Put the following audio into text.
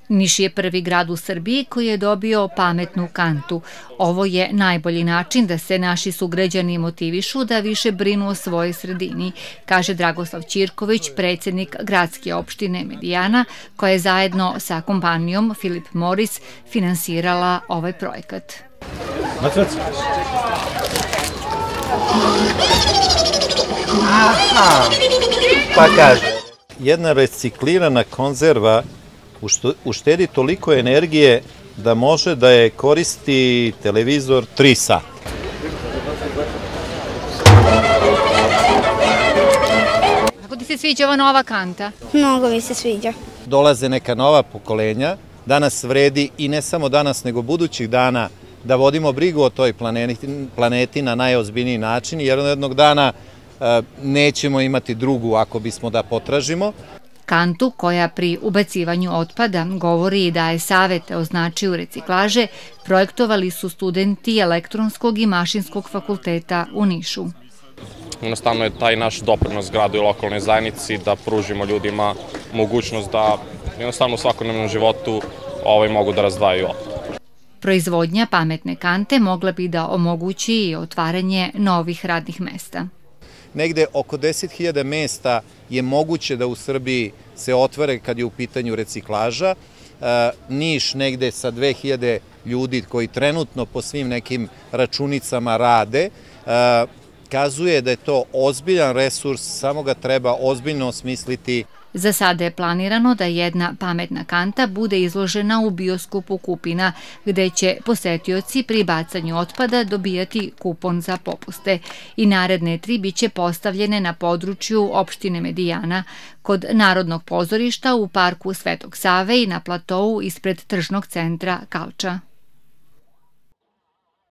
Niš je prvi grad u Srbiji koji je dobio pametnu kantu. Ovo je najbolji način da se naši sugrađani motivišu da više brinu o svojoj sredini, kaže Dragoslav Ćirković, predsjednik gradske opštine Medijana, koja je zajedno sa kompanijom Philip Morris finansirala ovaj projekat. Pa kaže, jedna reciklirana konzerva uštedi toliko energije da može da je koristi televizor 3 sata. Kako ti se sviđa ova nova kanta? Mnogo mi se sviđa. Dolaze neka nova pokolenja, danas vredi i ne samo danas nego budućih dana da vodimo brigu o toj planeti na najozbiljniji način, jer jednog dana nećemo imati drugu ako bismo da potražimo. Kantu, koja pri ubacivanju otpada govori i daje savete o značaju reciklaže, projektovali su studenti Elektronskog i Mašinskog fakulteta u Nišu. Jednostavno je taj naš doprinos gradu i lokalnoj zajednici da pružimo ljudima mogućnost da jednostavno u svakodnevnom životu mogu da razdvajaju otpad. Proizvodnja pametne kante mogla bi da omogući i otvaranje novih radnih mesta. Negde oko 10.000 mesta je moguće da u Srbiji se otvore kad je u pitanju reciklaža. Niš negde sa 2.000 ljudi koji trenutno po svim nekim računicama rade, kazuje da je to ozbiljan resurs, samo ga treba ozbiljno osmisliti. Za sada je planirano da jedna pametna kanta bude izložena u bioskopu Kupina, gde će posetioci pri bacanju otpada dobijati kupon za popuste. I naredne 3 biće postavljene na području opštine Medijana, kod Narodnog pozorišta, u parku Svetog Save i na platou ispred tržnog centra Kalča.